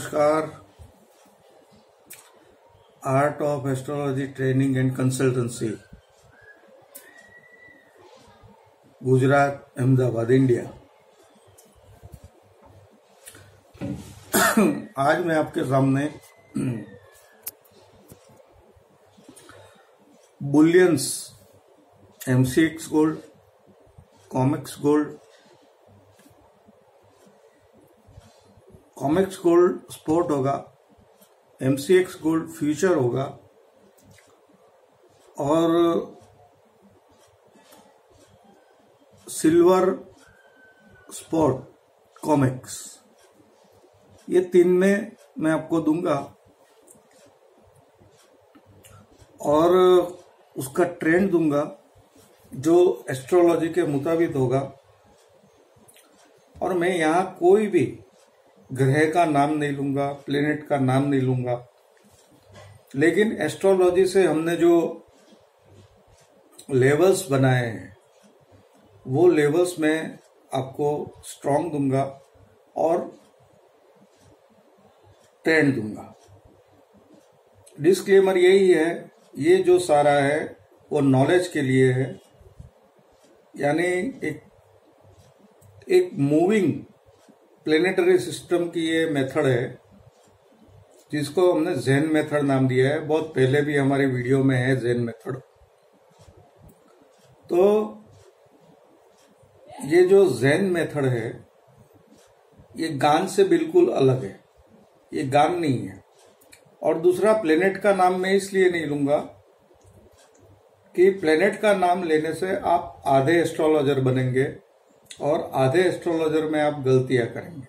नमस्कार। Art of astrology training and consultancy, Gujarat, Ahmedabad, India. आज मैं आपके सामने bullions, MCX gold, COMEX gold, COMEX gold sport होगा, MCX गोल्ड फ्यूचर होगा और सिल्वर स्पोर्ट कॉमेक्स, ये तीन में मैं आपको दूंगा और उसका ट्रेंड दूंगा जो एस्ट्रोलॉजी के मुताबिक होगा। और मैं यहाँ कोई भी ग्रह का नाम नहीं लूंगा, प्लेनेट का नाम नहीं लूंगा, लेकिन एस्ट्रोलॉजी से हमने जो लेवल्स बनाए हैं वो लेवल्स में आपको स्ट्रॉन्ग दूंगा और ट्रेंड दूंगा। डिस्क्लेमर यही है, ये जो सारा है वो नॉलेज के लिए है, यानी एक मूविंग प्लेनेटरी सिस्टम की ये मेथड है जिसको हमने ज़ेन मेथड नाम दिया है। बहुत पहले भी हमारे वीडियो में है ज़ेन मेथड। तो ये जो ज़ेन मेथड है ये गान से बिल्कुल अलग है, ये गान नहीं है। और दूसरा, प्लेनेट का नाम मैं इसलिए नहीं लूंगा कि प्लेनेट का नाम लेने से आप आधे एस्ट्रोलॉजर बनेंगे और आधे एस्ट्रोलॉजर में आप गलतियां करेंगे।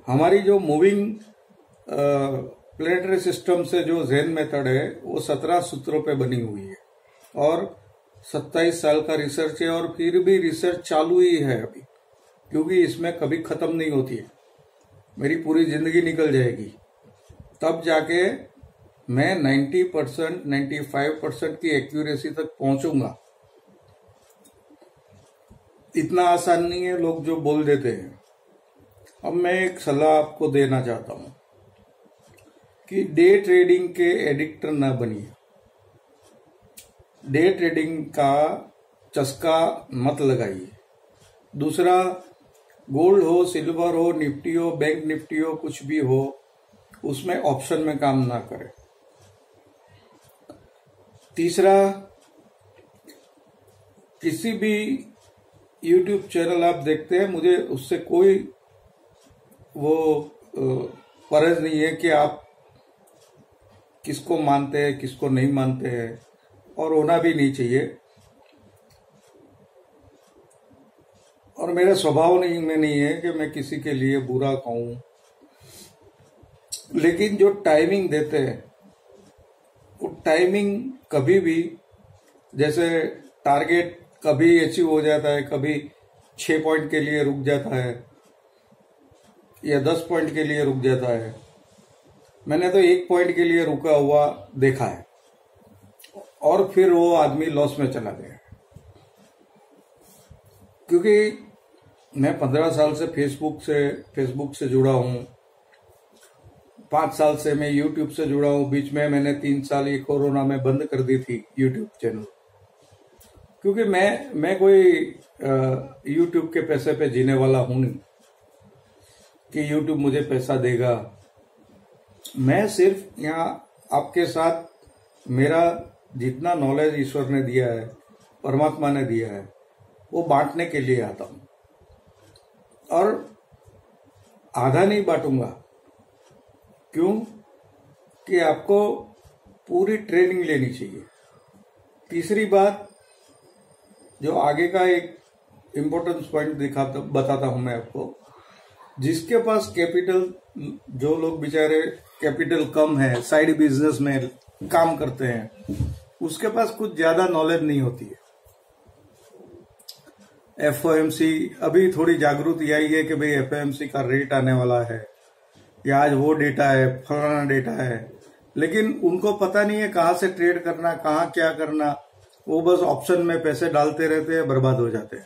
हमारी जो मूविंग प्लेनेटरी सिस्टम से जो ज़ेन मेथड है वो 17 सूत्रों पे बनी हुई है और 27 साल का रिसर्च है और फिर भी रिसर्च चालू ही है अभी, क्योंकि इसमें कभी खत्म नहीं होती है। मेरी पूरी जिंदगी निकल जाएगी तब जाके मैं 90%, 95% की एक्यूरेसी तक पहुंचूंगा। इतना आसान नहीं है लोग जो बोल देते हैं। अब मैं एक सलाह आपको देना चाहता हूं कि डे ट्रेडिंग के एडिक्टर ना बनिए। डे ट्रेडिंग का चस्का मत लगाइए। दूसरा, गोल्ड हो, सिल्वर हो, निफ्टी हो, बैंक निफ्टी हो, कुछ भी हो, उसमें ऑप्शन में काम ना करें। तीसरा, किसी भी YouTube चैनल आप देखते हैं, मुझे उससे कोई वो फर्ज नहीं है कि आप किसको मानते हैं किसको नहीं मानते हैं, और होना भी नहीं चाहिए। और मेरा स्वभाव नहीं है कि मैं किसी के लिए बुरा कहूं, लेकिन जो टाइमिंग देते हैं वो टाइमिंग कभी भी, जैसे टारगेट कभी अचीव हो जाता है, कभी 6 पॉइंट के लिए रुक जाता है या 10 पॉइंट के लिए रुक जाता है। मैंने तो 1 पॉइंट के लिए रुका हुआ देखा है और फिर वो आदमी लॉस में चला गया। क्योंकि मैं 15 साल से फेसबुक से जुड़ा हूं, 5 साल से मैं यूट्यूब से जुड़ा हूं। बीच में मैंने 3 साल ये कोरोना में बंद कर दी थी यूट्यूब चैनल, क्योंकि मैं कोई यूट्यूब के पैसे पे जीने वाला हूं नहीं कि यूट्यूब मुझे पैसा देगा। मैं सिर्फ यहाँ आपके साथ मेरा जितना नॉलेज ईश्वर ने दिया है, परमात्मा ने दिया है, वो बांटने के लिए आता हूं। और आधा नहीं बांटूंगा। क्यों? कि आपको पूरी ट्रेनिंग लेनी चाहिए। तीसरी बात, जो आगे का एक इम्पोर्टेंस पॉइंट बताता हूं मैं आपको, जिसके पास कैपिटल, जो लोग बेचारे कैपिटल कम है, साइड बिजनेस में काम करते हैं, उसके पास कुछ ज्यादा नॉलेज नहीं होती है। FOMC, अभी थोड़ी जागृति आई है कि भाई FOMC का रेट आने वाला है या आज वो डेटा है, फलाना डेटा है, लेकिन उनको पता नहीं है कहाँ से ट्रेड करना, कहाँ क्या करना। वो बस ऑप्शन में पैसे डालते रहते हैं, बर्बाद हो जाते हैं।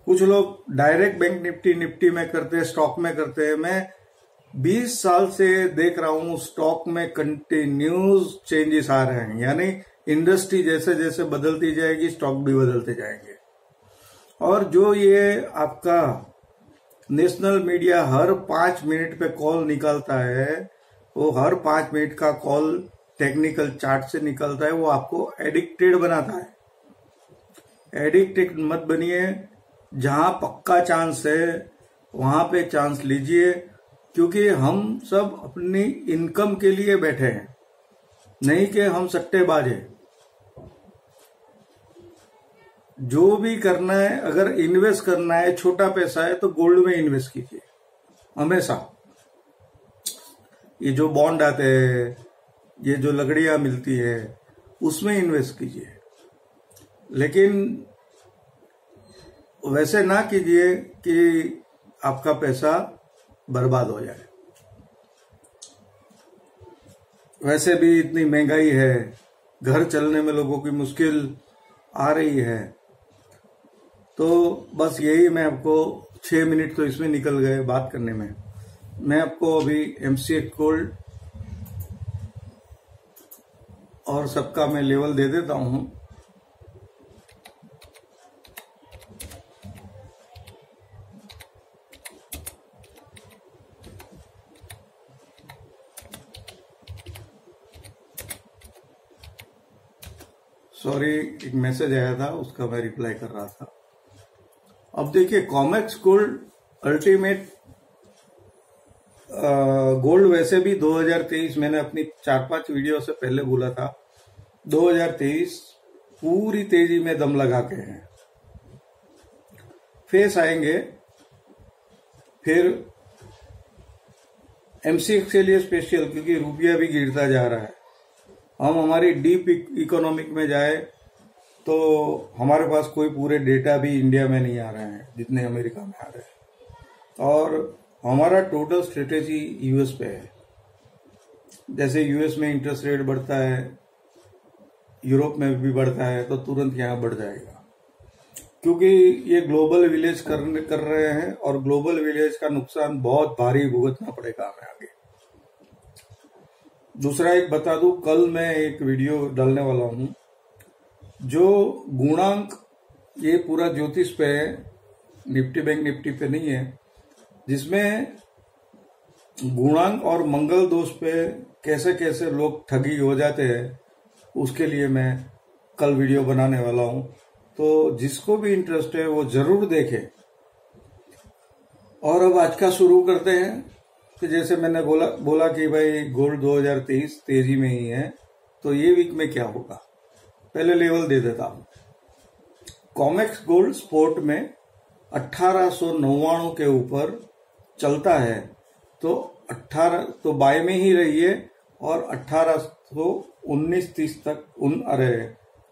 कुछ लोग डायरेक्ट बैंक निफ्टी में करते हैं, स्टॉक में करते हैं। मैं 20 साल से देख रहा हूं स्टॉक में कंटिन्यूस चेंजेस आ रहे हैं, यानी इंडस्ट्री जैसे जैसे बदलती जाएगी स्टॉक भी बदलते जाएंगे। और जो ये आपका नेशनल मीडिया हर 5 मिनट पे कॉल निकालता है, वो हर 5 मिनट का कॉल टेक्निकल चार्ट से निकलता है, वो आपको एडिक्टेड बनाता है। एडिक्टेड मत बनिए, जहां पक्का चांस है वहां पे चांस लीजिए, क्योंकि हम सब अपनी इनकम के लिए बैठे हैं, नहीं कि हम सट्टेबाज हैं। जो भी करना है, अगर इन्वेस्ट करना है, छोटा पैसा है तो गोल्ड में इन्वेस्ट कीजिए हमेशा। ये जो बॉन्ड आते हैं, ये जो लकड़ियां मिलती है, उसमें इन्वेस्ट कीजिए, लेकिन वैसे ना कीजिए कि आपका पैसा बर्बाद हो जाए। वैसे भी इतनी महंगाई है, घर चलने में लोगों की मुश्किल आ रही है, तो बस यही मैं आपको 6 मिनट तो इसमें निकल गए बात करने में। मैं आपको अभी एमसीएक्स गोल्ड और सबका मैं लेवल दे देता हूं। सॉरी, एक मैसेज आया था, उसका मैं रिप्लाई कर रहा था। अब देखिए, कॉमेक्स गोल्ड अल्टीमेट गोल्ड वैसे भी 2023, मैंने अपनी 4-5 वीडियो से पहले बोला था, 2023 पूरी तेजी में दम लगा के हैं। फेस आएंगे, फिर एमसीएक्स के लिए स्पेशल, क्योंकि रुपया भी गिरता जा रहा है। हम हमारी डीप इकोनॉमिक में जाए तो हमारे पास कोई पूरे डेटा भी इंडिया में नहीं आ रहे हैं जितने अमेरिका में आ रहे हैं, और हमारा टोटल स्ट्रेटेजी यूएस पे है। जैसे यूएस में इंटरेस्ट रेट बढ़ता है, यूरोप में भी बढ़ता है, तो तुरंत यहाँ बढ़ जाएगा, क्योंकि ये ग्लोबल विलेज कर रहे हैं, और ग्लोबल विलेज का नुकसान बहुत भारी भुगतना पड़ेगा हमें आगे। दूसरा एक बता दूं, कल मैं एक वीडियो डालने वाला हूं, जो गुणांक, ये पूरा ज्योतिष पे है, निफ्टी बैंक निफ्टी पे नहीं है, जिसमें गुणांक और मंगल दोष पे कैसे कैसे लोग ठगी हो जाते हैं, उसके लिए मैं कल वीडियो बनाने वाला हूं। तो जिसको भी इंटरेस्ट है वो जरूर देखे। और अब आज का शुरू करते हैं। तो जैसे मैंने बोला कि भाई गोल्ड 2023 तेजी में ही है, तो ये वीक में क्या होगा, पहले लेवल दे देता हूं। कॉमेक्स गोल्ड स्पोर्ट में 1899 के ऊपर चलता है, तो 18 तो बाय में ही रहिए, और 1829-30 तक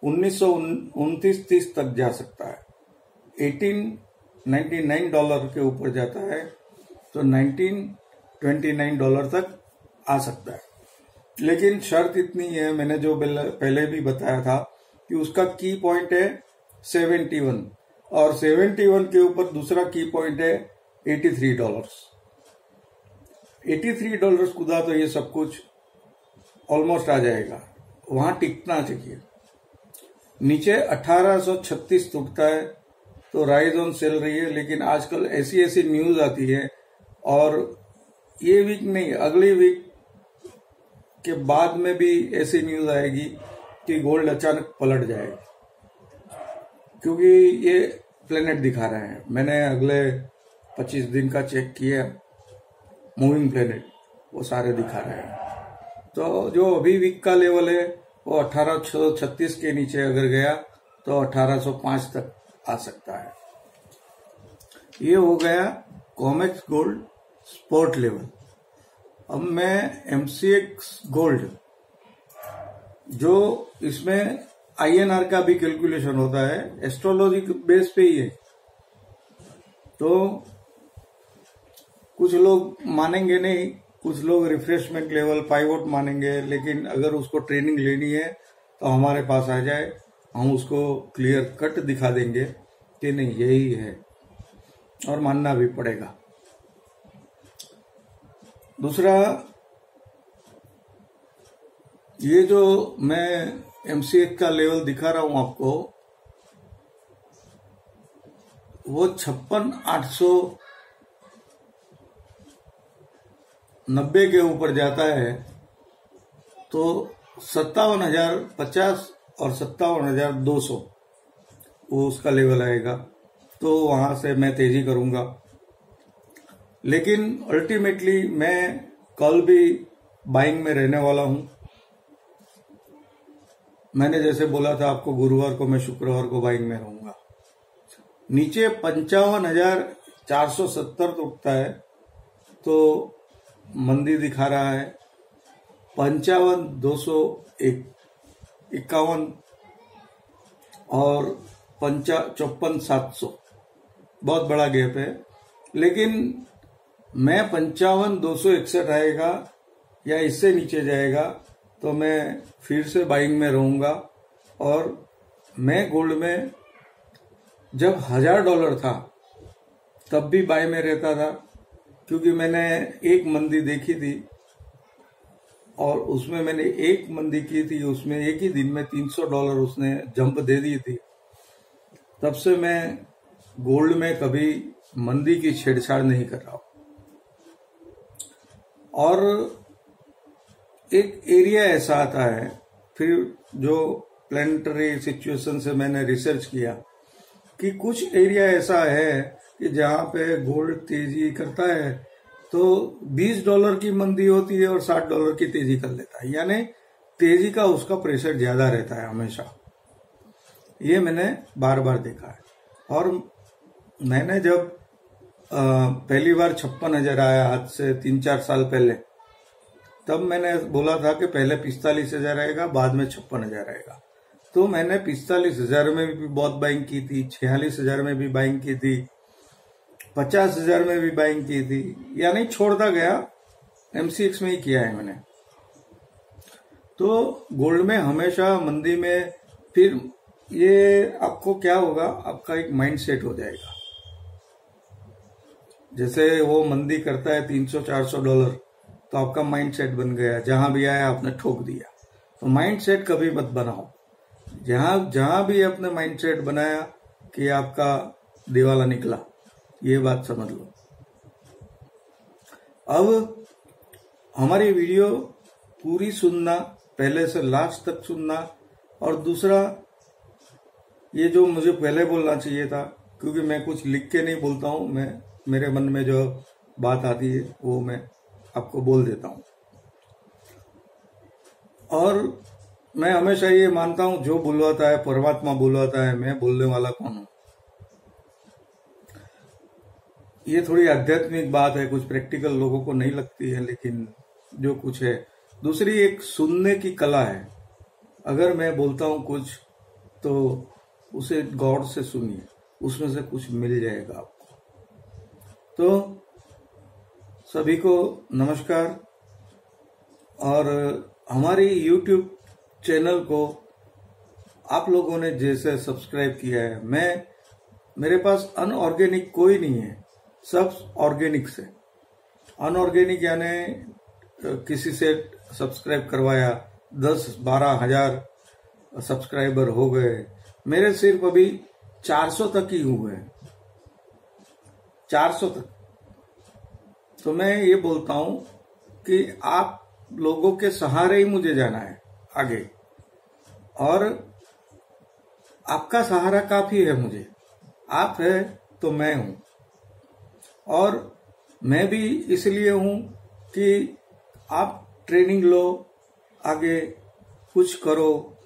1929-30 तक जा सकता है। $1899 के ऊपर जाता है तो $1929 तक आ सकता है। लेकिन शर्त इतनी है, मैंने जो पहले भी बताया था, कि उसका की पॉइंट है 71, और 71 के ऊपर दूसरा की पॉइंट है $83। $83 कूदा तो ये सब कुछ ऑलमोस्ट आ जाएगा, वहां टिकना चाहिए। नीचे 1836 टूटता है तो राइज ऑन सेल रही है, लेकिन आजकल ऐसी ऐसी न्यूज आती है, और ये वीक नहीं, अगली वीक के बाद में भी ऐसी न्यूज आएगी कि गोल्ड अचानक पलट जाएगा, क्योंकि ये प्लेनेट दिखा रहे हैं। मैंने अगले 25 दिन का चेक किया, मूविंग प्लेनेट वो सारे दिखा रहे हैं। तो जो अभी वीक का लेवल है वो 1836 के नीचे अगर गया तो 1805 तक आ सकता है। ये हो गया कॉमेक्स गोल्ड स्पोर्ट लेवल। अब मैं एमसीएक्स गोल्ड, जो इसमें आईएनआर का भी कैलकुलेशन होता है, एस्ट्रोलॉजी बेस पे ही है, तो कुछ लोग मानेंगे नहीं, कुछ लोग रिफ्रेशमेंट लेवल पाइवोट मानेंगे, लेकिन अगर उसको ट्रेनिंग लेनी है तो हमारे पास आ जाए, हम उसको क्लियर कट दिखा देंगे कि नहीं यही है। और मानना भी पड़ेगा। दूसरा, ये जो मैं MCX का लेवल दिखा रहा हूं आपको, वो 56,890 के ऊपर जाता है तो 57,050 और 57,200 वो उसका लेवल आएगा, तो वहां से मैं तेजी करूंगा। लेकिन अल्टीमेटली मैं कल भी बाइंग में रहने वाला हूं। मैंने जैसे बोला था आपको, गुरुवार को मैं शुक्रवार को बाइंग में रहूंगा। नीचे 55,470 तो उठता है तो मंदी दिखा रहा है। 55,251 और 54,700 बहुत बड़ा गैप है। लेकिन मैं 55,261 आएगा या इससे नीचे जाएगा तो मैं फिर से बाइंग में रहूंगा। और मैं गोल्ड में जब $1,000 था तब भी बाय में रहता था, क्योंकि मैंने एक मंदी देखी थी और उसमें मैंने एक मंदी की थी, उसमें एक ही दिन में $300 उसने जंप दे दी थी। तब से मैं गोल्ड में कभी मंदी की छेड़छाड़ नहीं कर रहा हूं। और एक एरिया ऐसा आता है, फिर जो प्लानिटरी सिचुएशन से मैंने रिसर्च किया कि कुछ एरिया ऐसा है कि जहां पे गोल्ड तेजी करता है तो $20 की मंदी होती है और $60 की तेजी कर लेता है, यानी तेजी का उसका प्रेशर ज्यादा रहता है हमेशा। ये मैंने बार बार देखा है। और मैंने जब पहली बार 56,000 आया आज से 3-4 साल पहले, तब मैंने बोला था कि पहले 45,000 आएगा, बाद में 56,000 आएगा। तो मैंने 45,000 में भी बहुत बाइंग की थी, 46,000 में भी बाइंग की थी, 50,000 में भी बाइंग की थी, यानी छोड़ता गया। MCX में ही किया है मैंने। तो गोल्ड में हमेशा मंदी में फिर ये आपको क्या होगा, आपका एक माइंड सेट हो जाएगा। जैसे वो मंदी करता है $300-400, तो आपका माइंड सेट बन गया, जहां भी आया आपने ठोक दिया। तो माइंड सेट कभी मत बनाओ। जहां भी आपने माइंड सेट बनाया कि आपका दिवाला निकला, ये बात समझ लो। अब हमारी वीडियो पूरी सुनना, पहले से लास्ट तक सुनना। और दूसरा, ये जो मुझे पहले बोलना चाहिए था, क्योंकि मैं कुछ लिख के नहीं बोलता हूं, मैं मेरे मन में जो बात आती है वो मैं आपको बोल देता हूं। और मैं हमेशा ये मानता हूं, जो बुलवाता है परमात्मा बुलवाता है, मैं बोलने वाला कौन हूं। ये थोड़ी आध्यात्मिक बात है, कुछ प्रैक्टिकल लोगों को नहीं लगती है, लेकिन जो कुछ है। दूसरी, एक सुनने की कला है। अगर मैं बोलता हूं कुछ, तो उसे गौर से सुनिए, उसमें से कुछ मिल जाएगा आपको। तो सभी को नमस्कार। और हमारी YouTube चैनल को आप लोगों ने जैसे सब्सक्राइब किया है, मेरे पास अनऑर्गेनिक कोई नहीं है, सब ऑर्गेनिक से। अनऑर्गेनिक यानी किसी से सब्सक्राइब करवाया, 10-12 हजार सब्सक्राइबर हो गए। मेरे सिर्फ अभी 400 तक ही हुए हैं, 400 तक। तो मैं ये बोलता हूं कि आप लोगों के सहारे ही मुझे जाना है आगे, और आपका सहारा काफी है मुझे। आप है तो मैं हूं, और मैं भी इसलिए हूं कि आप ट्रेनिंग लो, आगे कुछ करो,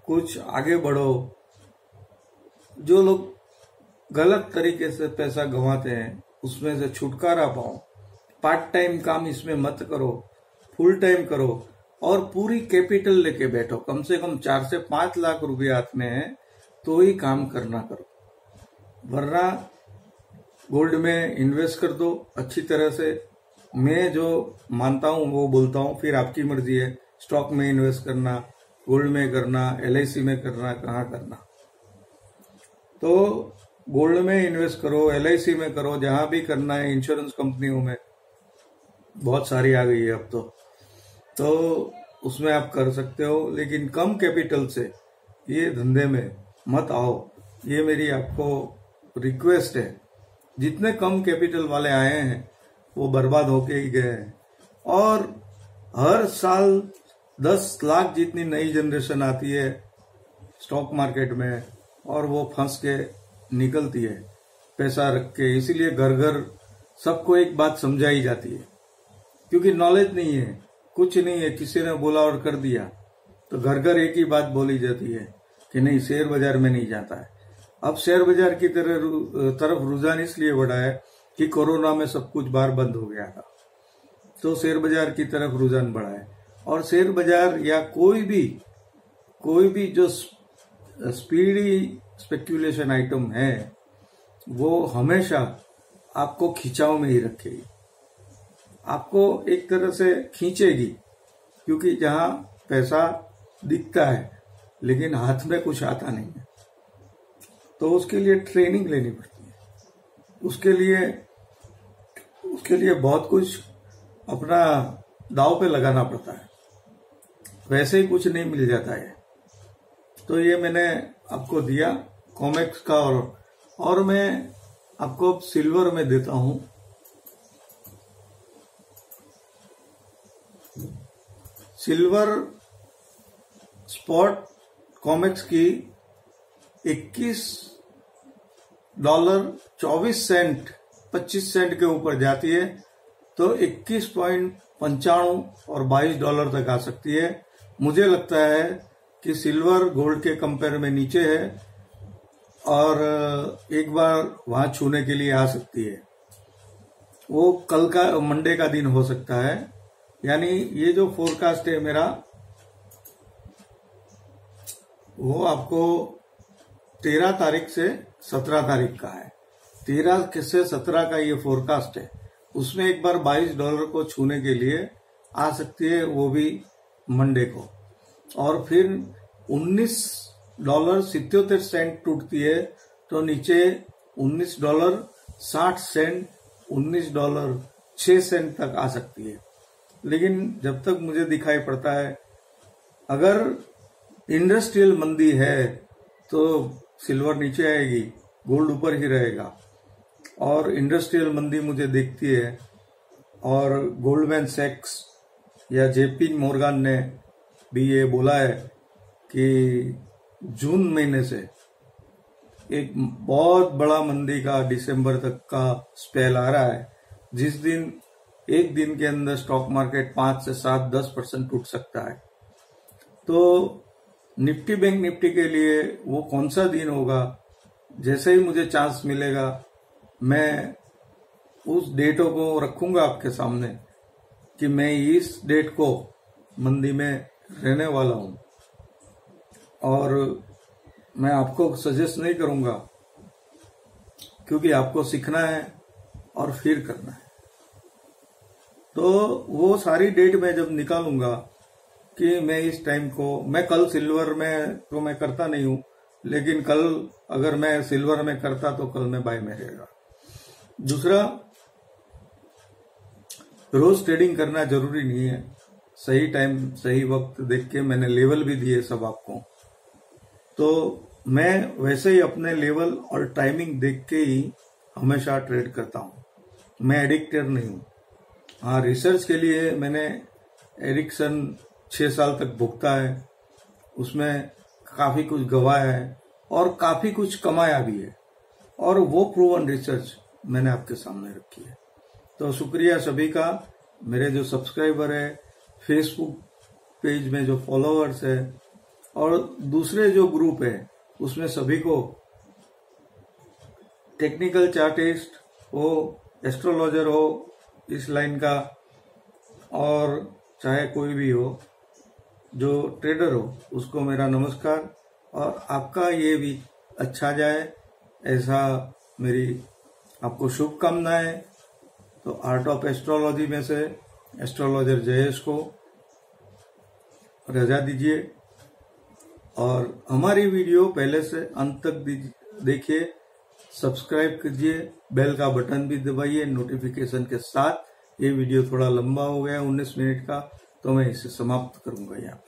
कुछ आगे बढ़ो। जो लोग गलत तरीके से पैसा गंवाते हैं, उसमें से छुटकारा पाओ। पार्ट टाइम काम इसमें मत करो, फुल टाइम करो, और पूरी कैपिटल लेके बैठो। कम से कम 4 से 5 लाख रुपए हाथ में है तो ही काम करना करो, वरना गोल्ड में इन्वेस्ट कर दो अच्छी तरह से। मैं जो मानता हूं वो बोलता हूं, फिर आपकी मर्जी है स्टॉक में इन्वेस्ट करना, गोल्ड में करना, LIC में करना, कहाँ करना। तो गोल्ड में इन्वेस्ट करो, LIC में करो, जहां भी करना है, इंश्योरेंस कंपनियों में बहुत सारी आ गई है अब तो उसमें आप कर सकते हो, लेकिन कम कैपिटल से ये धंधे में मत आओ। ये मेरी आपको रिक्वेस्ट है। जितने कम कैपिटल वाले आए हैं वो बर्बाद होके ही गए हैं, और हर साल 10 लाख जितनी नई जनरेशन आती है स्टॉक मार्केट में, और वो फंस के निकलती है पैसा रख के। इसीलिए घर घर सबको एक बात समझाई जाती है, क्योंकि नॉलेज नहीं है, कुछ नहीं है, किसी ने बोला और कर दिया, तो घर घर एक ही बात बोली जाती है कि नहीं, शेयर बाजार में नहीं जाता है। अब शेयर बाजार की तरफ रुझान इसलिए बढ़ा है कि कोरोना में सब कुछ बाहर बंद हो गया था, तो शेयर बाजार की तरफ रुझान बढ़ा है। और शेयर बाजार या कोई भी जो स्पीडी स्पेक्यूलेशन आइटम है वो हमेशा आपको खिंचाव में ही रखेगी, आपको एक तरह से खींचेगी, क्योंकि जहां पैसा दिखता है लेकिन हाथ में कुछ आता नहीं है, तो उसके लिए ट्रेनिंग लेनी पड़ती है, उसके लिए बहुत कुछ अपना दांव पे लगाना पड़ता है, वैसे ही कुछ नहीं मिल जाता है। तो ये मैंने आपको दिया कॉमेक्स का, और मैं आपको सिल्वर में देता हूं। सिल्वर स्पॉट कॉमेक्स की $21.24 25 सेंट के ऊपर जाती है तो 21.95 और $22 तक आ सकती है। मुझे लगता है कि सिल्वर गोल्ड के कंपेयर में नीचे है, और एक बार वहां छूने के लिए आ सकती है। वो कल का मंडे का दिन हो सकता है, यानी ये जो फोरकास्ट है मेरा वो आपको 13 तारीख से 17 तारीख का है। 13 से 17 का ये फोरकास्ट है, उसमें एक बार $22 को छूने के लिए आ सकती है, वो भी मंडे को, और फिर $19.77 टूटती है तो नीचे $19.60 $19.06 तक आ सकती है। लेकिन जब तक मुझे दिखाई पड़ता है, अगर इंडस्ट्रियल मंदी है तो सिल्वर नीचे आएगी, गोल्ड ऊपर ही रहेगा, और इंडस्ट्रियल मंदी मुझे दिखती है। और गोल्डमैन सैक्स या JP मोर्गन ने भी ये बोला है कि जून महीने से एक बहुत बड़ा मंदी का दिसंबर तक का स्पेल आ रहा है, जिस दिन एक दिन के अंदर स्टॉक मार्केट 5 से 7-10% टूट सकता है। तो निफ्टी बैंक निफ्टी के लिए वो कौन सा दिन होगा, जैसे ही मुझे चांस मिलेगा मैं उस डेटों को रखूंगा आपके सामने कि मैं इस डेट को मंदी में रहने वाला हूं, और मैं आपको सजेस्ट नहीं करूंगा, क्योंकि आपको सीखना है और फिर करना है। तो वो सारी डेट मैं जब निकालूंगा कि मैं इस टाइम को, मैं कल सिल्वर में तो मैं करता नहीं हूं, लेकिन कल अगर मैं सिल्वर में करता तो कल मैं बाय में रहेगा। दूसरा, रोज ट्रेडिंग करना जरूरी नहीं है, सही टाइम सही वक्त देख के मैंने लेवल भी दिए सब आपको, तो मैं वैसे ही अपने लेवल और टाइमिंग देख के ही हमेशा ट्रेड करता हूं, मैं एडिक्टेड नहीं हूं। हाँ, रिसर्च के लिए मैंने एरिक्सन 6 साल तक भुगता है, उसमें काफी कुछ गवाया है और काफी कुछ कमाया भी है, और वो प्रूवन रिसर्च मैंने आपके सामने रखी है। तो शुक्रिया सभी का, मेरे जो सब्सक्राइबर है, फेसबुक पेज में जो फॉलोअर्स है, और दूसरे जो ग्रुप है उसमें सभी को, टेक्निकल चार्टिस्ट हो, एस्ट्रोलॉजर हो इस लाइन का, और चाहे कोई भी हो जो ट्रेडर हो, उसको मेरा नमस्कार, और आपका ये भी अच्छा जाए ऐसा मेरी आपको शुभकामनाएं। तो आर्ट ऑफ एस्ट्रोलॉजी में से एस्ट्रोलॉजर जयेश को रजा दीजिए, और हमारी वीडियो पहले से अंत तक देखिए, सब्सक्राइब कीजिए, बेल का बटन भी दबाइए नोटिफिकेशन के साथ। ये वीडियो थोड़ा लंबा हो गया 19 मिनट का, तो मैं इसे समाप्त करूंगा यहाँ पे।